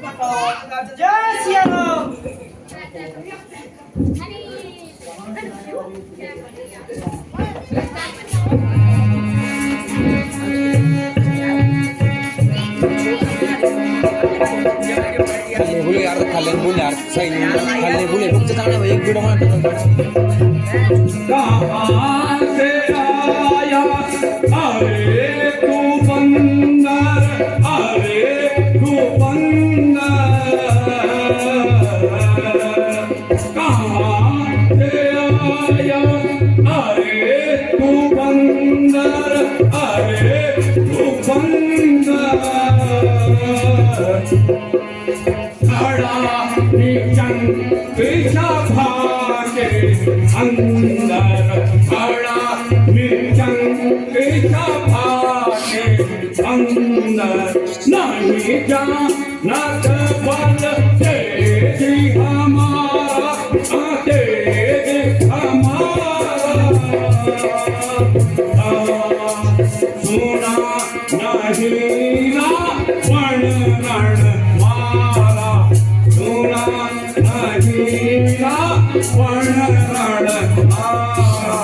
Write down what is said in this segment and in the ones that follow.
जय सिया राम। खाले बोले यार सही नहीं खाले बोले रुक जा ना भाई एक वीडियो में कहाँ से आया अरे तू बंदर अरे तू बंदर कहाँ से आया अरे तू बंदर अरे तू बंदर खड़ा नीचन पीछा भागे अंदर खड़ा नीचन पीछा भागे अंदर नहीं जानत बल तेजी हमारा तेजी हमारा सुना नहीं ना वर्ण रण मारा सुना नहीं ना वर्ण रण मारा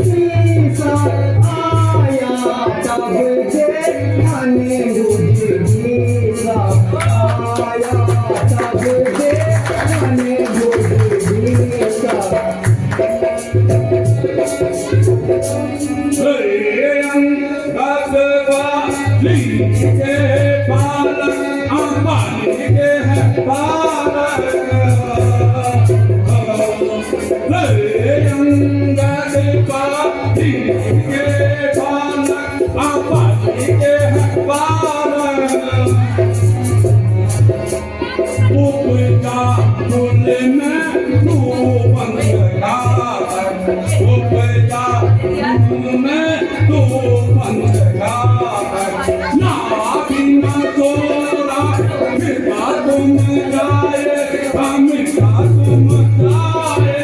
Sim, पंच गाकर ना बिना तोरा मिटा तुम जाए मिटा तुम जाए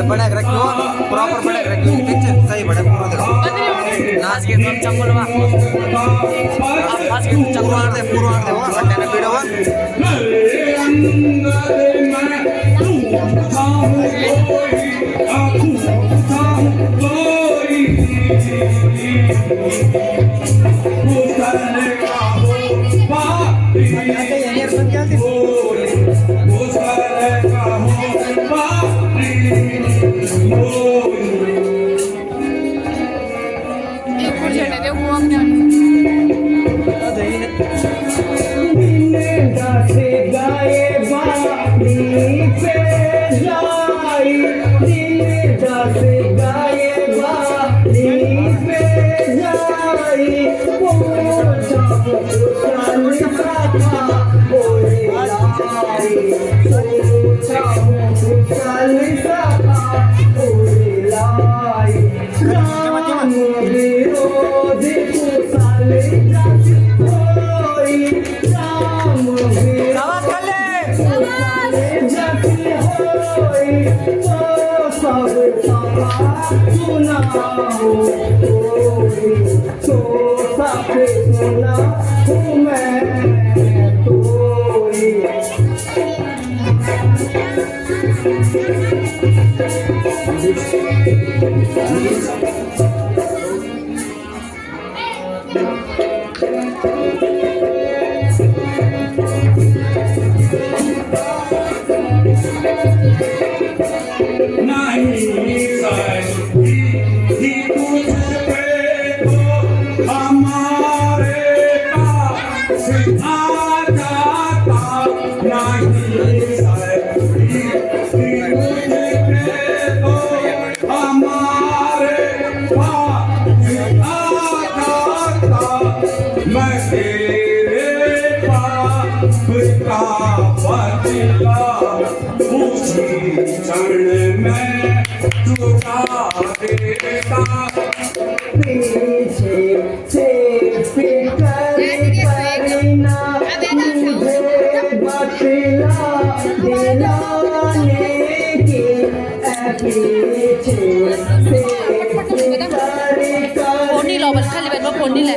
बड़ा रखो प्रॉपर बड़ा रखो पिक्चर सही बड़ा पूरा देखो नाच के तुम चंगुल वा आज के चंगुल मार दे पूरा मार दे वो सट्टे ने वीडियो वा पोनी लो बस खाली बैठो पोनी ले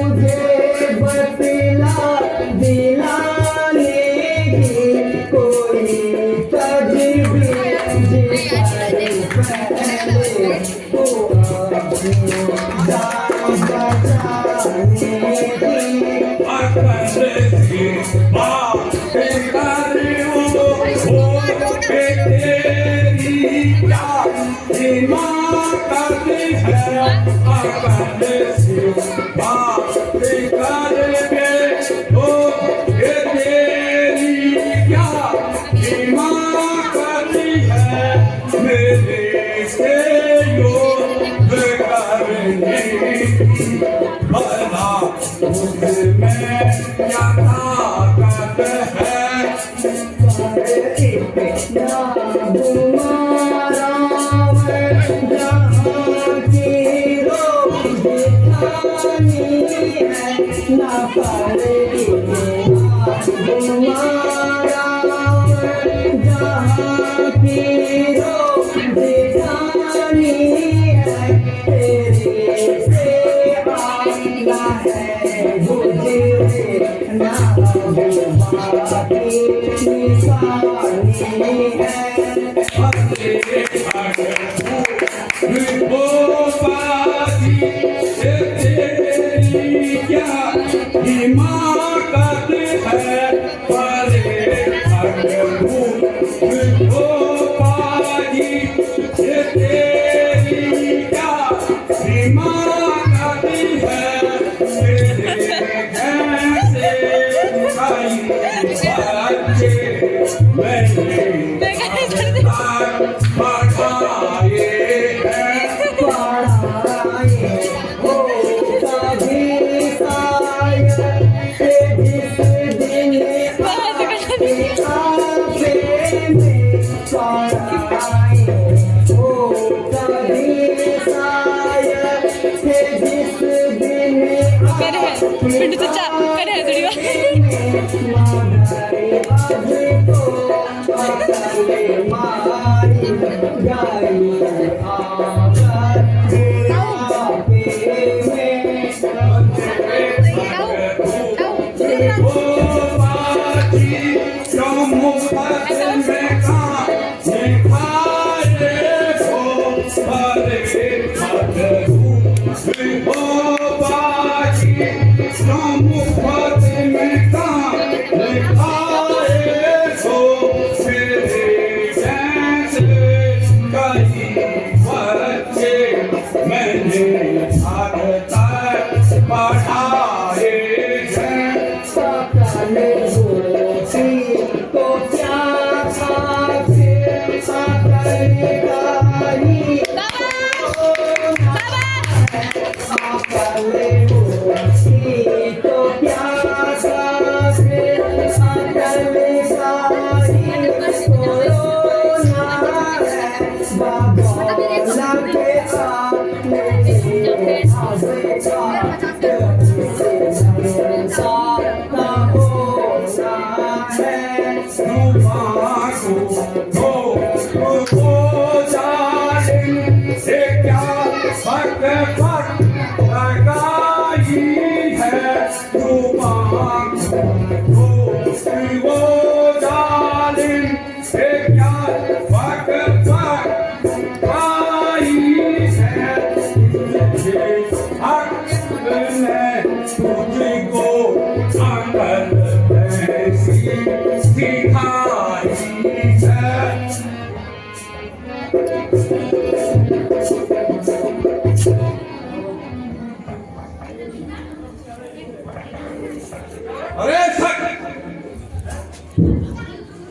अरे सर,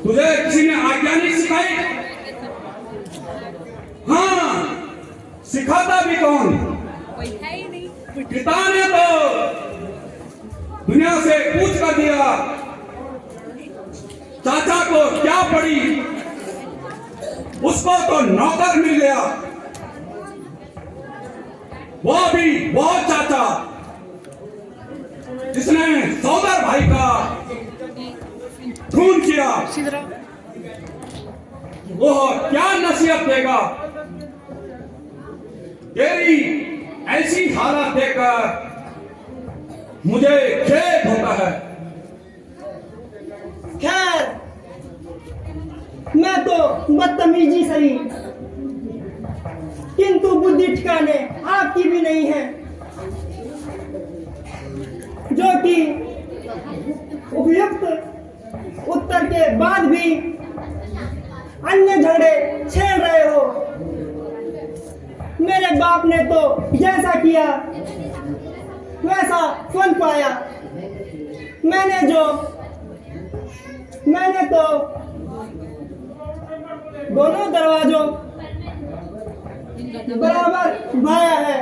तुझे किसी ने आज्ञा नहीं सिखाई? हाँ, सिखाता भी कौन? पिता ने तो दुनिया से पूछ कर दिया। चाचा को क्या पड़ी, उसको तो नौकर मिल गया, वो भी बहुत चाचा जिसने सौदर भाई का खून किया, वो क्या नसीहत देगा? तेरी ऐसी हालत देखकर मुझे खेद होता है। खैर, मैं तो बदतमीजी सही, किंतु बुद्धि ठिकाने आपकी भी नहीं है, जो कि उपयुक्त उत्तर के बाद भी अन्य झगड़े छेड़ रहे हो। मेरे बाप ने तो जैसा किया वैसा फल पाया। मैंने तो दोनों दरवाजों बराबर भाया है।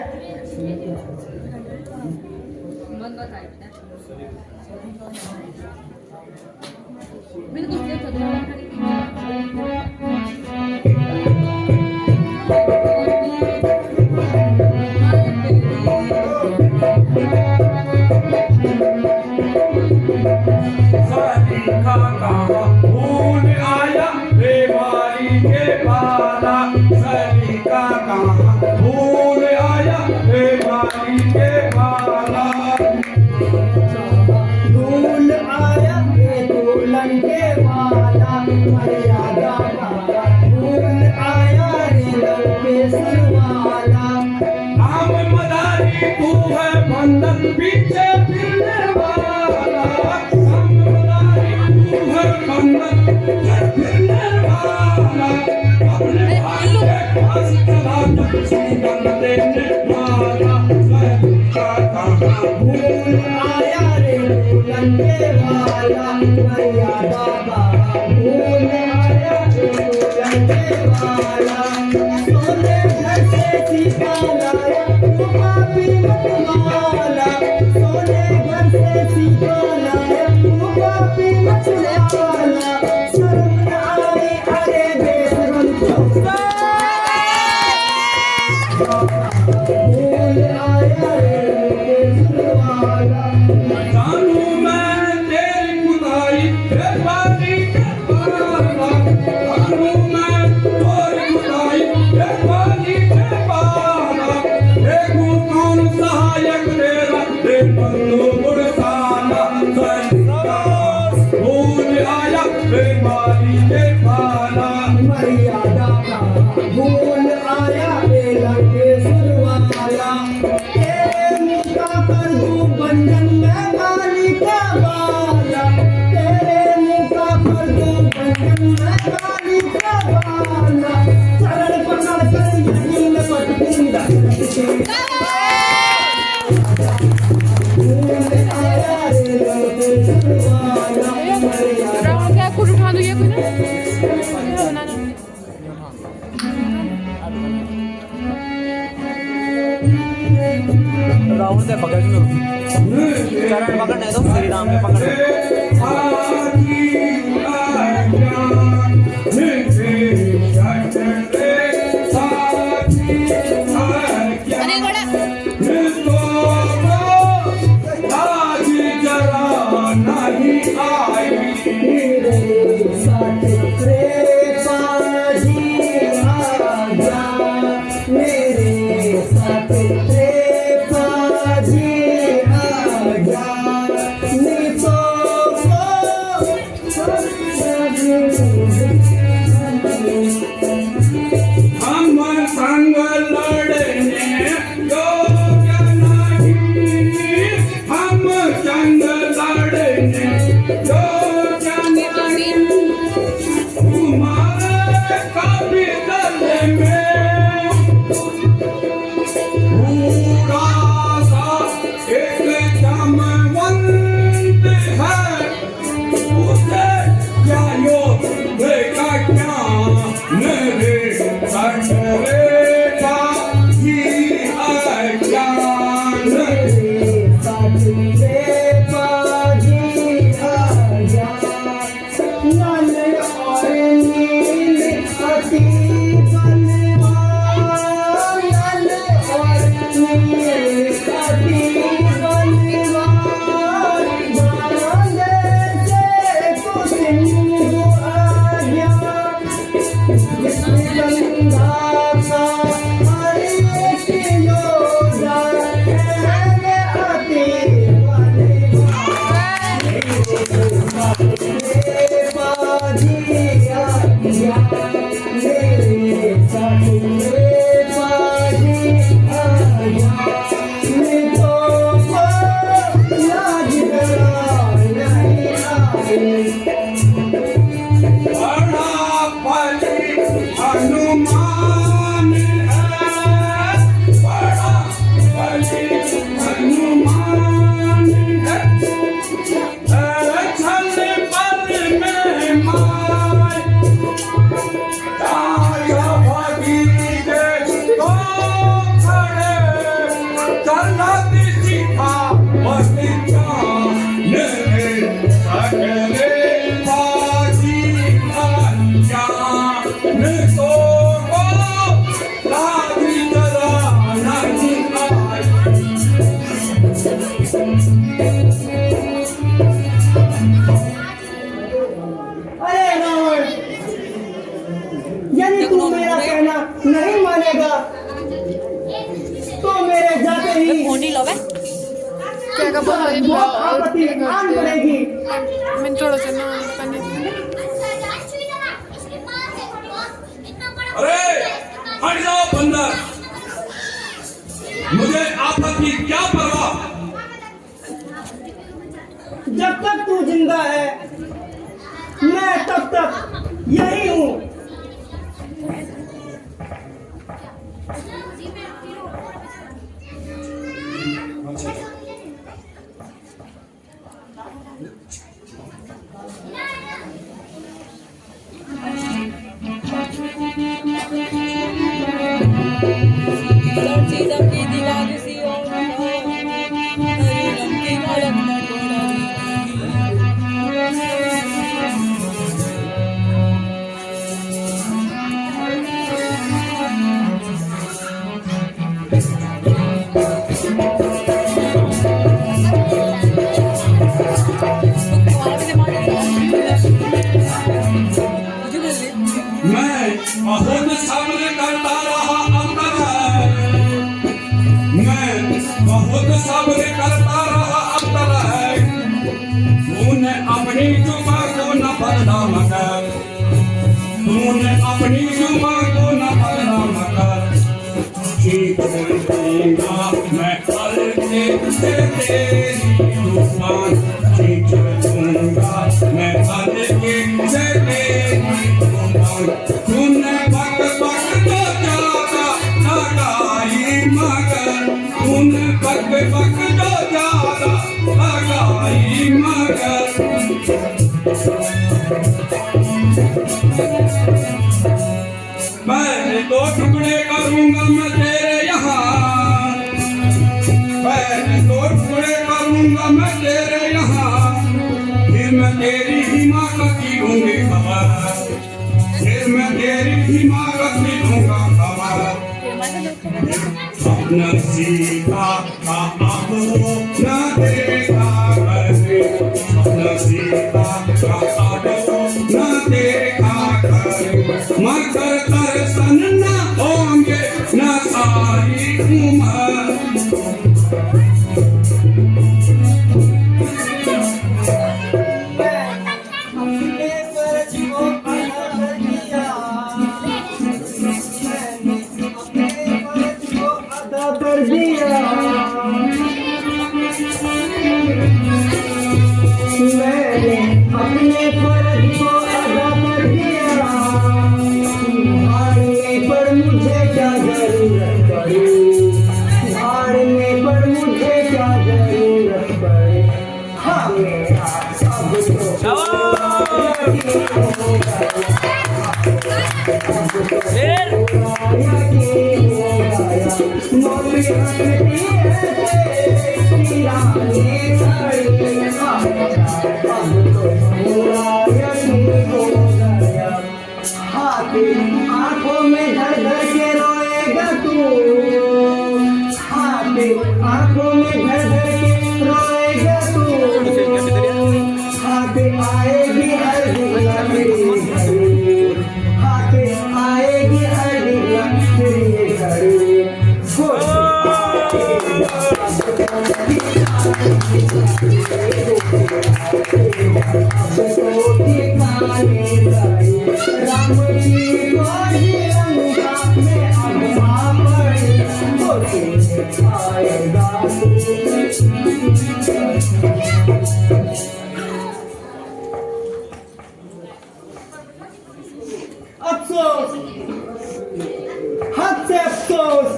भूल आया बेमारी के पाला, सलीका कहाँ भूल आया बेमारी के पाला। भूल आया दुल्हन के वाला, मर्यादा का भूल आया रे लड़के सरवाला। नाम मदारी तू है बंधन पीछे फिरने वाला, नाम मदारी तू है बंधन पीछे फिरने वाला। अपने भाई के पास चला जब सुगंध देने वाला, सलीका कहाँ भूल आया रे दुल्हन के वाला, मर्यादा का भूल आया रे दुल्हन के वाला। सोने घर से सीता लाया तू पापी मत वाला, सोने घर से सीता लाया तू पापी मत वाला। शर्म न आए अरे बेशरम चौका, भूल आया रे वाला। जानू मैं तेरी खुदाई बेबारी के पाला, जानू मैं तेरी खुदाई बंधु गुड़साना भूल आया बेमारी के भाला मर्यादा का भूल आया लंकेश्वर वाला तेरे मुका कर दूं बंधन में गाली का बाला तेरे मुका कर दूं बंधन में गाली का बाला चरण पकड़ कर यही में पटकूंगा भूल आया लंकेश्वर वाला मर्यादा क्या कुछ उठा दो ये कोई ना राहुल से पकड़ लो चरण पकड़ने दो श्री राम के पकड़ अरे घोड़ा नहीं आई मेरे साथ कृपा जी आजा मेरे साथ कृपा जी आजा नहीं तो हम संग लड़ने योग्य नहीं हम संग लड़ने योग्य नहीं तुम्हारे कवितल में पूरा सा एक जमवंत है उसे क्या योग देखा क्या मेरे सटरे का ही अज्ञान मेरे साथ कृपा जी आजा लाल और नील अति बलवान लाल और नील अति बलवान बांधे से तो सिंधु आज्ञा गंगा का हरे की योगा है अति बड़ा बलि हनुमान है बड़ा बलि हनुमान है छल बल में माय ताया भगीरे को खड़े चलत सिखा बसिता मेरे सकले बाजी अज्ञान तो को लागी जरा नहीं आई अरे रावण यदि तू मेरा कहना नहीं मानेगा तो मेरे जाते ही फोन नहीं लो बे वो आपत्ति आन पड़ेगी मैं थोड़ा सा ना करने अरे हट जाओ बंदर मुझे आपस की क्या परवाह जब तक तू जिंदा है मैं तब तक यही हूँ सीधा की दीवार सी और हरी रंग की घड़क में डोला मैं बहुत सामने करता रहा अंतर है मैं बहुत सामने करता रहा चलूंगा मैं हल्के से तेरी जुबान खींच लूंगा मैं हल्के से तेरी जुबान तूने बक बक तो ज्यादा लगाई मगर तूने बक बक तो ज्यादा लगाई मगर मैं दो टुकड़े करूंगा मैं तेरे यहाँ मैं दो टुकड़े करूंगा मैं तेरे यहाँ फिर मैं तेरी हिमाकत लूंगी खबर फिर मैं तेरी हिमाकत लूंगा खबर अपना सीता का अब न देखा करके अपना सीता का अब न देखा करके मगर तरसन न होंगे न सारी उम्र अपने फर्ज को अदा कर दिया मैंने अपने फर्ज को अदा कर दिया मैंने अपने फर्ज को अदा कर दिया भाड़ने पर मुझे क्या जरूरत पड़ी भाड़ने पर मुझे क्या जरूरत पड़ी हाँ मेरा सब आंखों में धर धर के रोएगा तू आंखों में धर धर के रोएगा तू हाथ आएगी हर दुनिया मेरी घड़ी हाथ आएगी हर दुनिया मेरी घड़ी राम जी को लंका में अगवा पड़ी आएगा अफसोस हद से अफसोस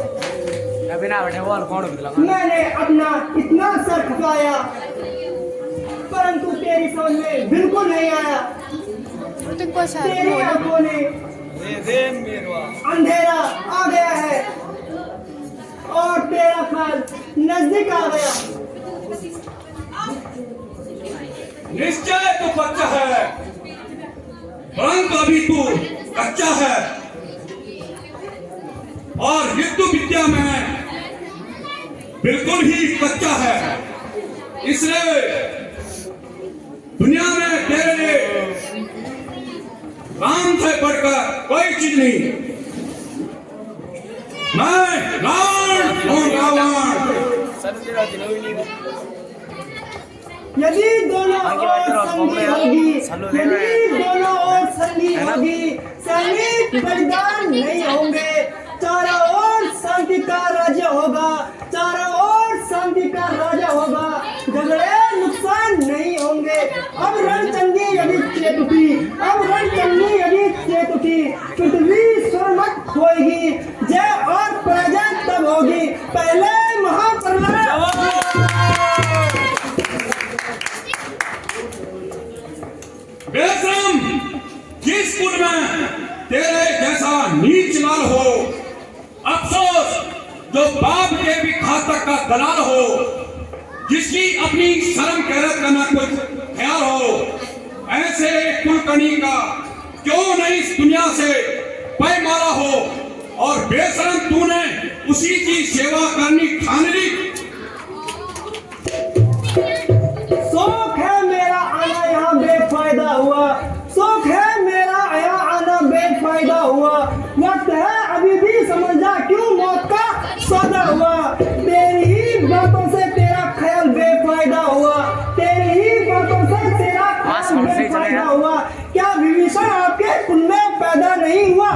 मैंने अपना इतना सर खपाया परंतु तेरी समझ में बिल्कुल नहीं आया तेरी आंखों ने अंधेरा आ गया है और तेरा फल नजदीक आ गया निश्चय तू बच्चा है परंतु अभी तू कच्चा है और युद्ध विद्या में बिल्कुल ही कच्चा है इसलिए दुनिया में तेरे लिए राम से बढ़कर कोई चीज नहीं मैं रावण हूँ रावण यदि दोनों ओर संधि होगी यदि दोनों ओर संधि होगी सैनिक बलिदान नहीं होंगे चारों ओर शांति का राज्य होगा चारों ओर शांति का राजा होगा झगड़े नुकसान नहीं होंगे अब रणचंडी यदि चेतुकी अब रणचंडी यदि चेतुकी पृथ्वी स्वर्णमय होगी जय और पराजय तब होगी पहले महाप्रलय बेशरम जिस कुल में तेरे जैसा नीच लाल हो अफसोस जो बाप के भी घातक का दलाल हो जिसकी अपनी शर्म गैरत का न कुछ ख्याल हो ऐसे कुलकर्णी का क्यों नहीं इस दुनिया से पैमारा हो और बेशरम तूने उसी की सेवा करनी ठान ली शौक है मेरा आना यहाँ बेफायदा हुआ शौक है मेरा यहाँ आना बेफायदा हुआ वक्त है अभी भी समझ जा क्यों मौत का सौदा हुआ तेरी ही बातों से तेरा ख्याल बेफायदा हुआ तेरी ही बातों से तेरा ख्याल बेफायदा हुआ क्या विभीषण आपके कुल में पैदा नहीं हुआ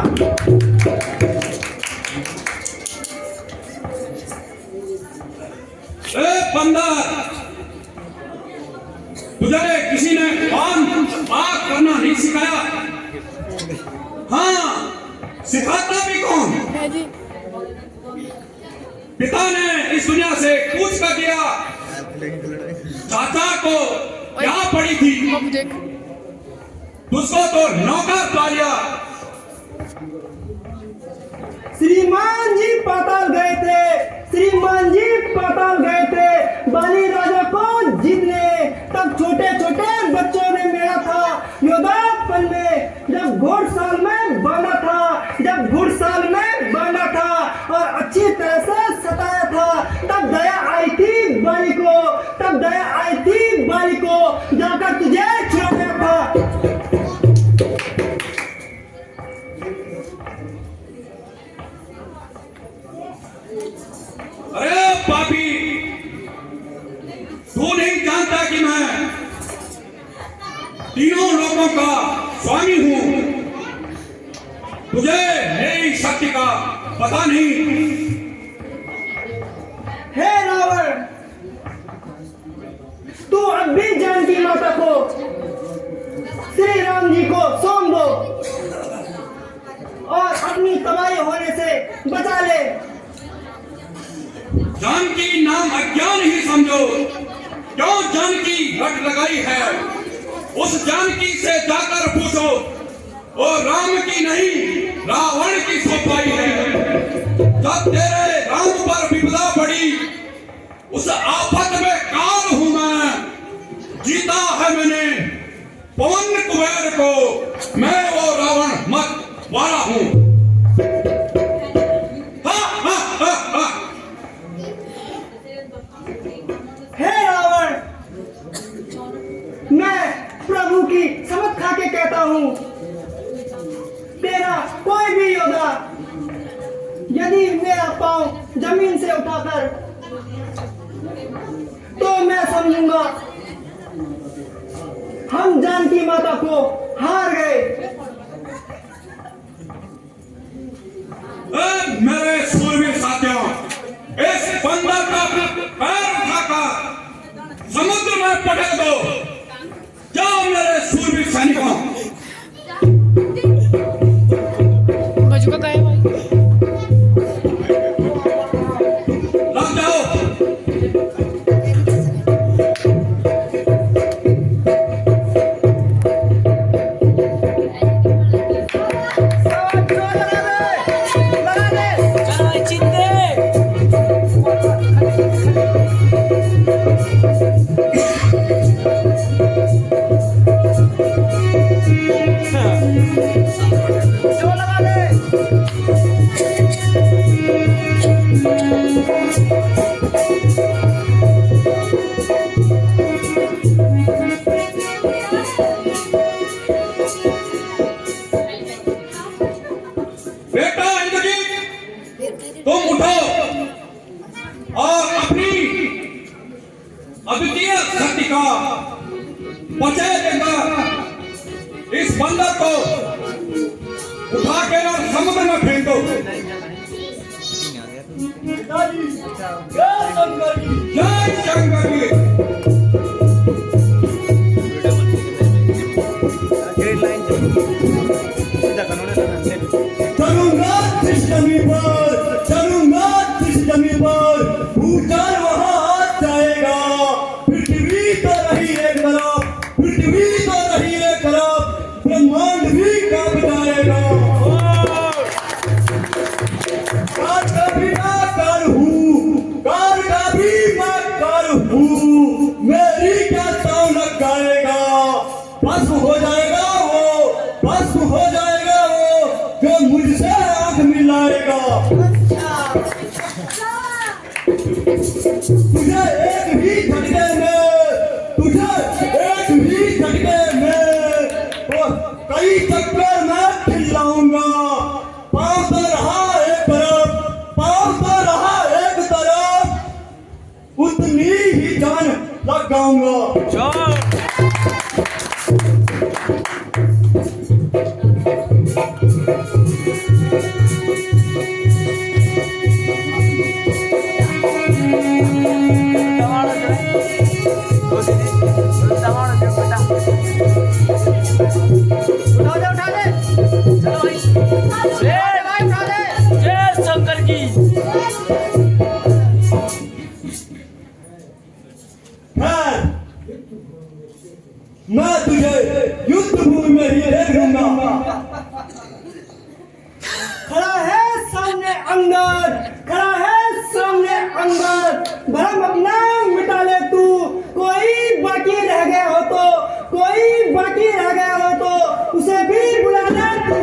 पिता ने इस दुनिया से कूच कर दिया। चाचा को क्या पड़ी थी, उसको तो नौकर पालिया। श्रीमान जी पाताल गए थे, श्रीमान जी पाताल गए थे बाली राजा को जीतने। तब छोटे छोटे बच्चों ने मेरा था योद्धापन में, जब घुड़साल में बांधा था, जब घुड़साल में बांधा था और अच्छी तरह से सताया था। तब दया आई थी बाली को, तब दया आई थी बाली को, जाकर तुझे छुड़ाया था। अरे पापी, तू नहीं जानता कि मैं तीनों लोगों का स्वामी हूं। तुझे मेरी शक्ति का पता नहीं। हे रावण, तू अब भी जानकी माता को श्री राम जी को सौंप दो और अपनी तबाही होने से बचा ले। जानकी नाम अज्ञान ही समझो, क्यों जानकी रट लगाई है। उस जानकी से जाकर पूछो, और राम की नहीं रावण की सौंपाई है। जब तेरे राम पर विपदा पड़ी, उस आफत में काल हूं मैं। जीता है मैंने पवन कुबेर को, मैं वो रावण मत वाला हूं। हे रावण, मैं प्रभु की समझ खा के कहता हूं, तेरा कोई भी योद्धा यदि मेरा पांव जमीन से उठाकर, तो मैं समझूंगा हम जानकी माता को हार गए। मेरे सूरवीर साथियों, इस बंदर का पैर उठाकर समुद्र में पटक दो। जाओ मेरे सूरवीर सैनिकों। बजुका का है भाई, लग जाओ। चलो चिंदे। जो लगा दे। बेटा इंद्रजीत, तुम उठो और अपनी अद्वितीय शक्ति का परिचय देकर इस बंदर को उठा के और समुद्र में फेंक दो। जय शंकर जी। चलूंगा इस जमी पर, चलूंगा इस जमी पर, भूटान वहां आ जाएगा। पृथ्वी तो रही एक तरफ, पृथ्वी तो रही एक तरफ, ब्रह्मांड भी कांप जाएगा। काल का भी मैं काल हूँ, काल का भी मैं काल हूँ। मेरी क्या ताव लग जाएगा, भस्म हो जाएगा वो, भस्म हो जाएगा वो, जो मुझसे आंख मिलाएगा। तुझे एक ही झटके में, तुझे एक ही झटके में और कई चक्कर में खिलाऊंगा। पाँव तो रहा एक तरफ, पाँव तो रहा एक तरफ, उतनी ही जान लगाऊंगा। उठा दे। चलो भाई, जय शंकर की। अंगद, खड़ा है सामने अंगद, भरम अपना मिटा ले तू, कोई बाकी रह गया हो तो, कोई बाकी रह गया हो तो उसे भी बुला ले तू।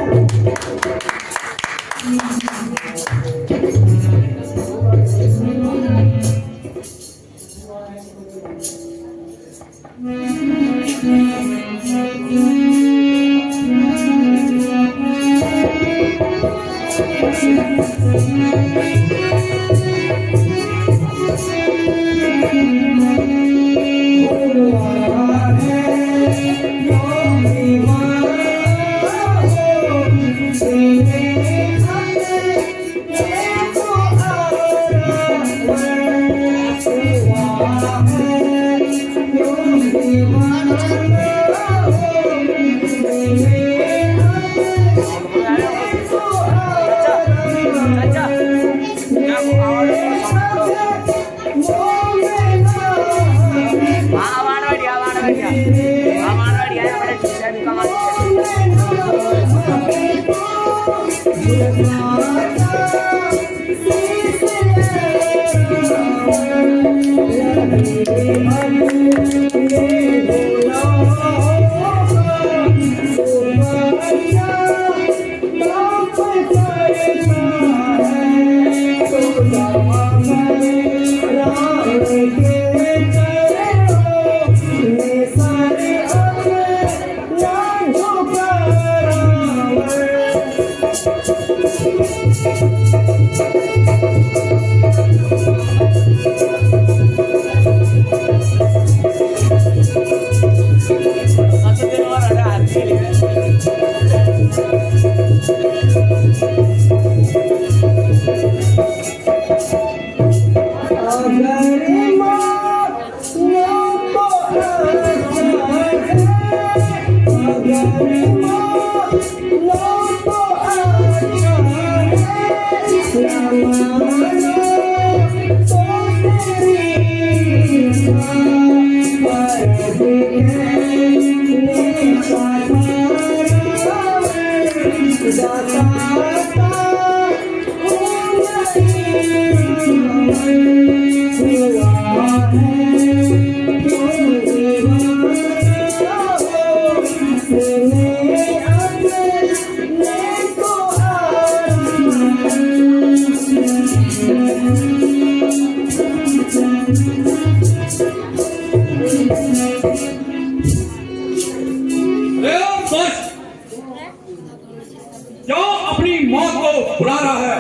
क्यों अपनी मौत को बुला रहा है?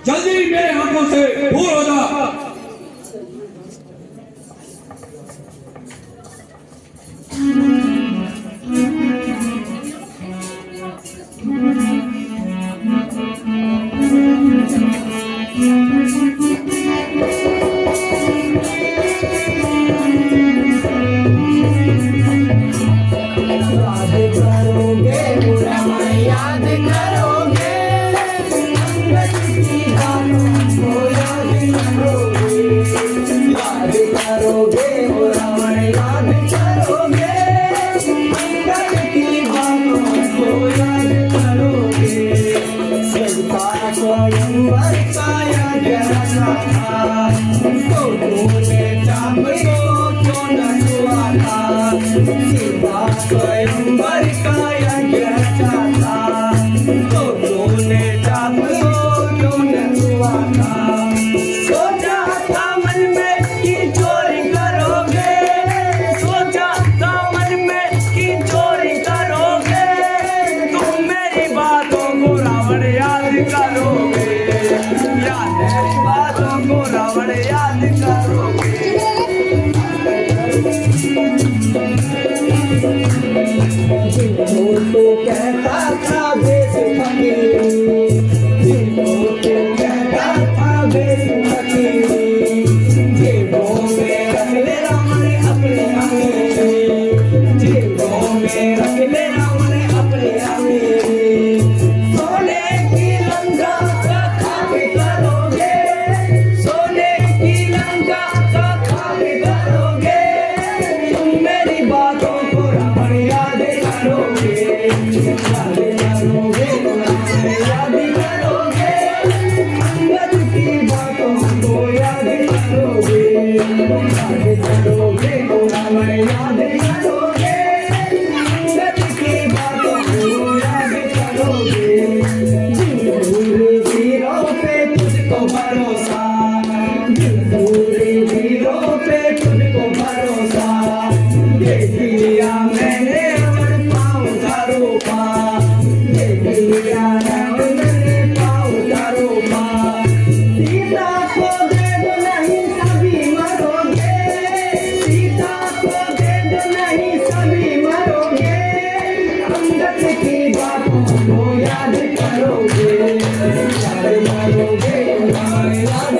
जल्दी मेरे आंखों से दूर हो जा। करोगे बचपन की बातों को याद करोगे, याद करोगे, याद